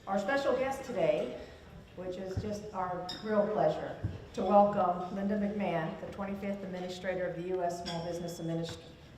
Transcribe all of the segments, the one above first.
Our special guest today, which is just our real pleasure, to welcome Linda McMahon, the 25th Administrator of the U.S. Small Business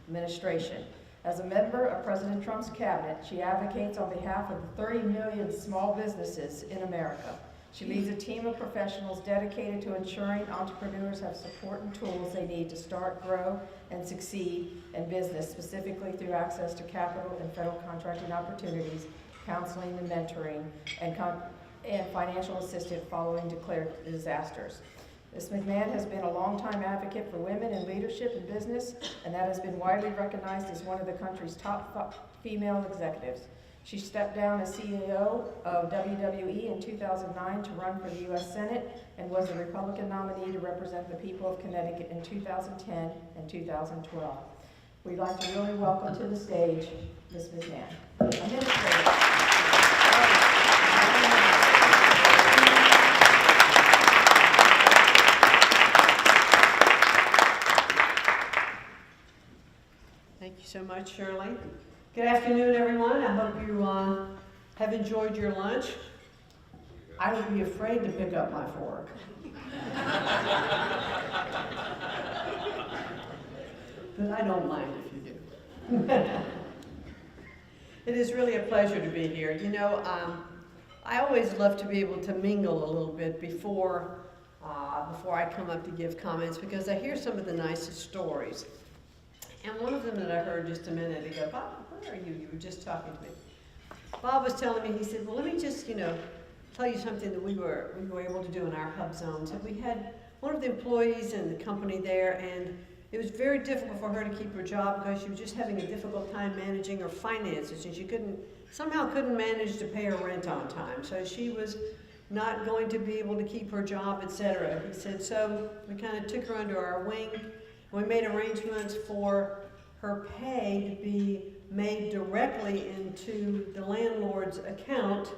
Administration. As a member of President Trump's cabinet, she advocates on behalf of the 30 million small businesses in America. She leads a team of professionals dedicated to ensuring entrepreneurs have support and tools they need to start, grow, and succeed in business, specifically through access to capital and federal contracting opportunities, counseling and mentoring, and financial assistance following declared disasters. Ms. McMahon has been a longtime advocate for women in leadership and business, and that has been widely recognized as one of the country's top female executives. She stepped down as CEO of WWE in 2009 to run for the U.S. Senate and was the Republican nominee to represent the people of Connecticut in 2010 and 2012. We'd like to really welcome to the stage Ms. McMahon. Administrator. Thank you so much, Shirley. Good afternoon, everyone. I hope you have enjoyed your lunch. I would be afraid to pick up my fork. But I don't mind if you do. It is really a pleasure to be here. You know, I always love to be able to mingle a little bit before I come up to give comments, because I hear some of the nicest stories. And one of them that I heard just a minute ago, Bob, where are you? You were just talking to me. Bob was telling me, he said, well, let me just, tell you something that we were able to do in our HUBZone. So we had one of the employees in the company there, and it was very difficult for her to keep her job because she was just having a difficult time managing her finances, and she somehow couldn't manage to pay her rent on time. So she was not going to be able to keep her job, etc. He said, so we kind of took her under our wing. We made arrangements for her pay to be made directly into the landlord's account,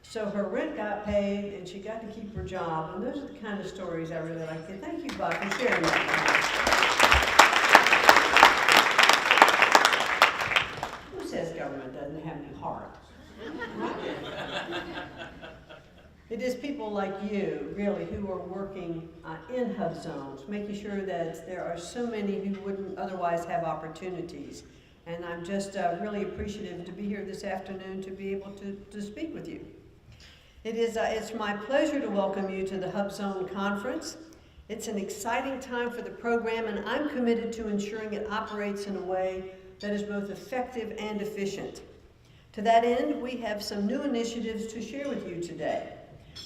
so her rent got paid and she got to keep her job. And those are the kind of stories I really like to. Thank you, Bob, for sharing that. Who says government doesn't have any heart? It is people like you, really, who are working in HUBZones, making sure that there are so many who wouldn't otherwise have opportunities. And I'm just really appreciative to be here this afternoon to be able to speak with you. It's my pleasure to welcome you to the HUBZone Conference. It's an exciting time for the program, and I'm committed to ensuring it operates in a way that is both effective and efficient. To that end, we have some new initiatives to share with you today.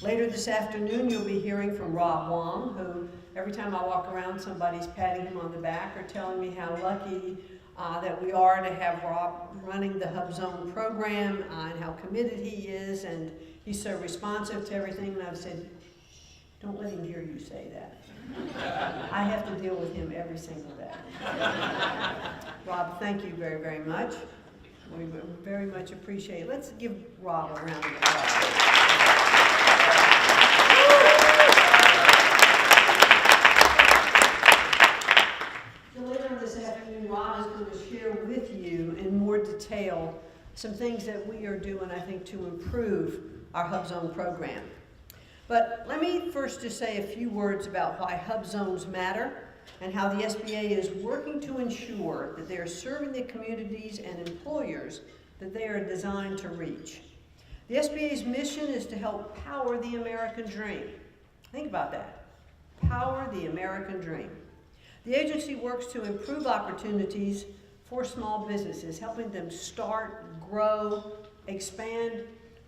Later this afternoon, you'll be hearing from Rob Wong, who every time I walk around, somebody's patting him on the back or telling me how lucky that we are to have Rob running the HUBZone program and how committed he is, and he's so responsive to everything. And I've said, don't let him hear you say that. I have to deal with him every single day. Rob, thank you very, very much. We very much appreciate it. Let's give Rob a round of applause. Later this afternoon, Rob is going to share with you in more detail some things that we are doing, I think, to improve our HUBZone program. But let me first just say a few words about why HUBZones matter and how the SBA is working to ensure that they are serving the communities and employers that they are designed to reach. The SBA's mission is to help power the American dream. Think about that. Power the American dream. The agency works to improve opportunities for small businesses, helping them start, grow, expand,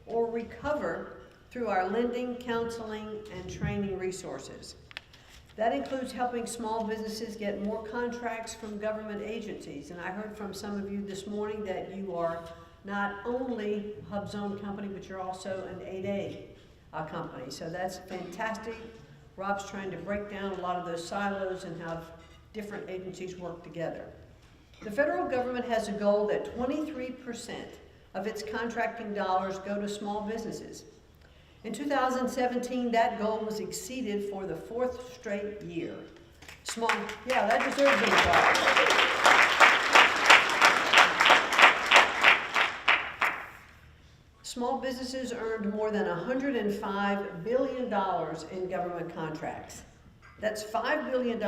or recover through our lending, counseling, and training resources. That includes helping small businesses get more contracts from government agencies. And I heard from some of you this morning that you are not only a HUBZone company, but you're also an 8A company. So that's fantastic. Rob's trying to break down a lot of those silos and have different agencies work together. The federal government has a goal that 23% of its contracting dollars go to small businesses. In 2017, that goal was exceeded for the 4th straight year. That deserves an applause. Small businesses earned more than $105 billion in government contracts. That's $5 billion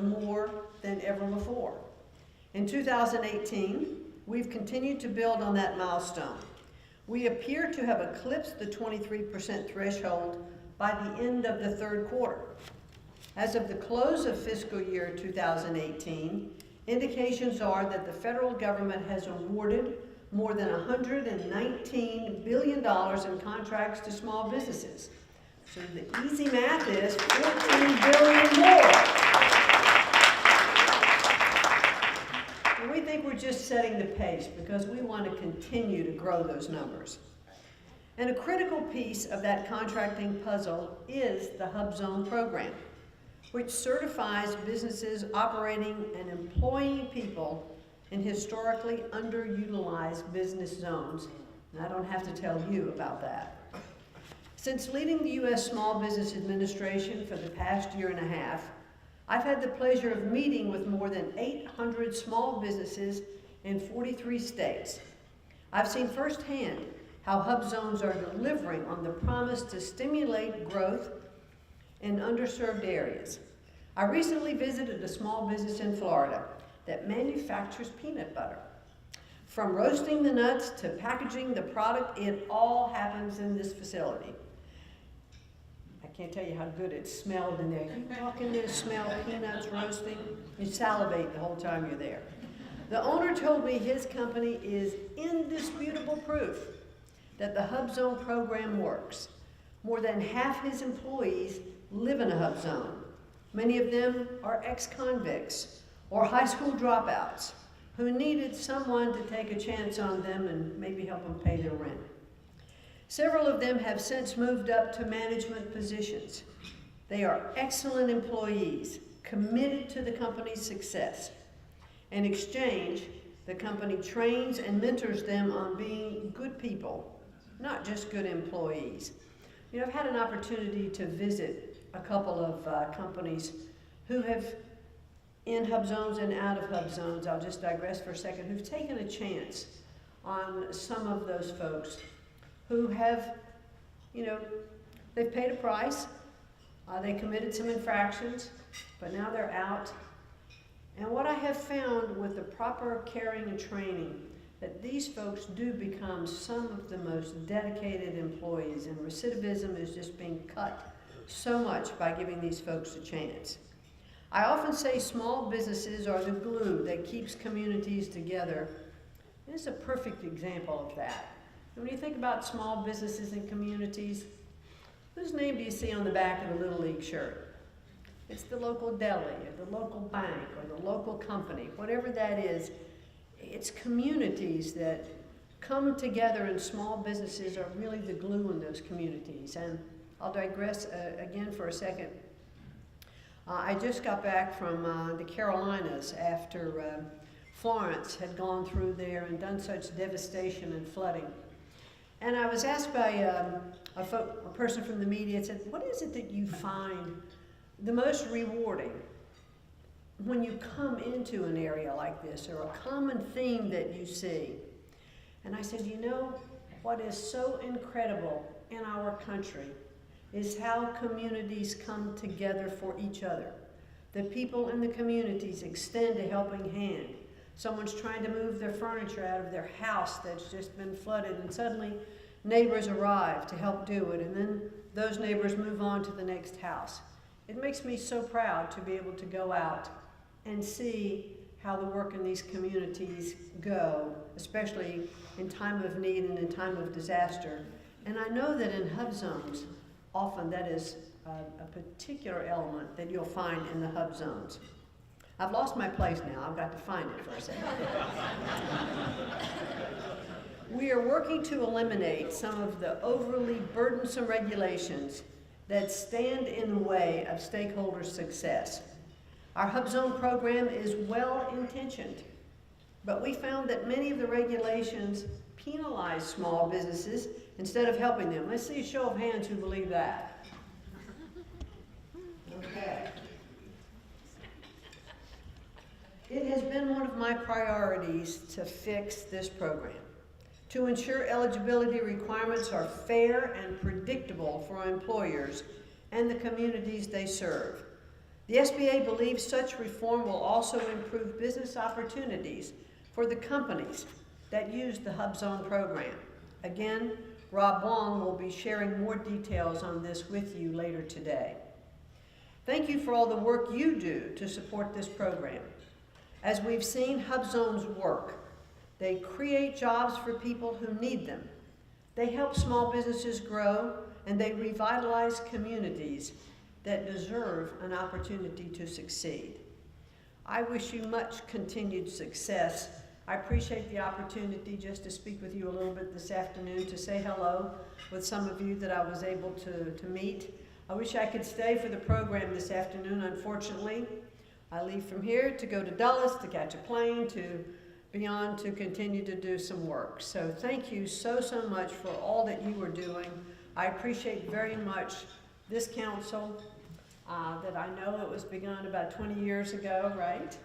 more than ever before. In 2018, we've continued to build on that milestone. We appear to have eclipsed the 23% threshold by the end of the third quarter. As of the close of fiscal year 2018, indications are that the federal government has awarded more than $119 billion in contracts to small businesses. So the easy math is $14 billion more. And we think we're just setting the pace because we want to continue to grow those numbers. And a critical piece of that contracting puzzle is the HUBZone program, which certifies businesses operating and employing people in historically underutilized business zones. And I don't have to tell you about that. Since leading the U.S. Small Business Administration for the past year and a half, I've had the pleasure of meeting with more than 800 small businesses in 43 states. I've seen firsthand how HUBZones are delivering on the promise to stimulate growth in underserved areas. I recently visited a small business in Florida that manufactures peanut butter. From roasting the nuts to packaging the product, it all happens in this facility. I can't tell you how good it smelled in there. You walk in there and smell peanuts roasting, you salivate the whole time you're there. The owner told me his company is indisputable proof that the HUBZone program works. More than half his employees live in a HUBZone. Many of them are ex-convicts or high school dropouts who needed someone to take a chance on them and maybe help them pay their rent. Several of them have since moved up to management positions. They are excellent employees, committed to the company's success. In exchange, the company trains and mentors them on being good people, not just good employees. You know, I've had an opportunity to visit a couple of companies who have, in HUBZones and out of HUBZones, I'll just digress for a second, who've taken a chance on some of those folks who have, you know, they've paid a price, they committed some infractions, but now they're out. And what I have found with the proper caring and training, that these folks do become some of the most dedicated employees, and recidivism is just being cut so much by giving these folks a chance. I often say small businesses are the glue that keeps communities together. This is a perfect example of that. And when you think about small businesses and communities, whose name do you see on the back of the Little League shirt? It's the local deli, or the local bank, or the local company, whatever that is. It's communities that come together, and small businesses are really the glue in those communities. And I'll digress again for a second. I just got back from the Carolinas after Florence had gone through there and done such devastation and flooding. And I was asked by a person from the media, said, what is it that you find the most rewarding when you come into an area like this, or a common theme that you see? And I said, you know, what is so incredible in our country is how communities come together for each other. The people in the communities extend a helping hand. Someone's trying to move their furniture out of their house that's just been flooded, and suddenly neighbors arrive to help do it, and then those neighbors move on to the next house. It makes me so proud to be able to go out and see how the work in these communities go, especially in time of need and in time of disaster. And I know that in HUBZones, often that is a particular element that you'll find in the HUBZones. I've lost my place now. I've got to find it for a second. We are working to eliminate some of the overly burdensome regulations that stand in the way of stakeholder success. Our HUBZone program is well-intentioned, but we found that many of the regulations penalize small businesses instead of helping them. Let's see a show of hands who believe that. Okay. It has been one of my priorities to fix this program. to ensure eligibility requirements are fair and predictable for employers and the communities they serve. The SBA believes such reform will also improve business opportunities for the companies that use the HUBZone program. Again, Rob Wong will be sharing more details on this with you later today. Thank you for all the work you do to support this program. As we've seen HUBZone's work, they create jobs for people who need them. They help small businesses grow, and they revitalize communities that deserve an opportunity to succeed. I wish you much continued success. I appreciate the opportunity just to speak with you a little bit this afternoon, to say hello with some of you that I was able to meet. I wish I could stay for the program this afternoon. Unfortunately, I leave from here to go to Dulles to catch a plane to beyond to continue to do some work. So thank you so much for all that you are doing. I appreciate very much this council that I know it was begun about 20 years ago, right?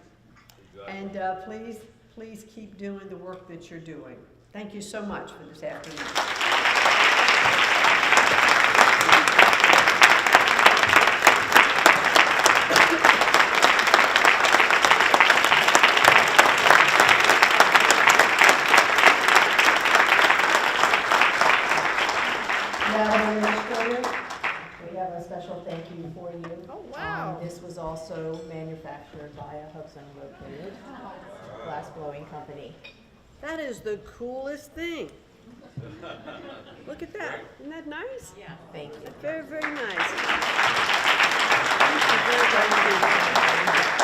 Exactly. And please keep doing the work that you're doing. Thank you so much for this afternoon. Madam Administrator, we have a special thank you for you. Oh, wow. This was also manufactured by a HUBZone located glass blowing company. That is the coolest thing. Look at that. Isn't that nice? Yeah. Thank you. Very, very nice. Thank you very much.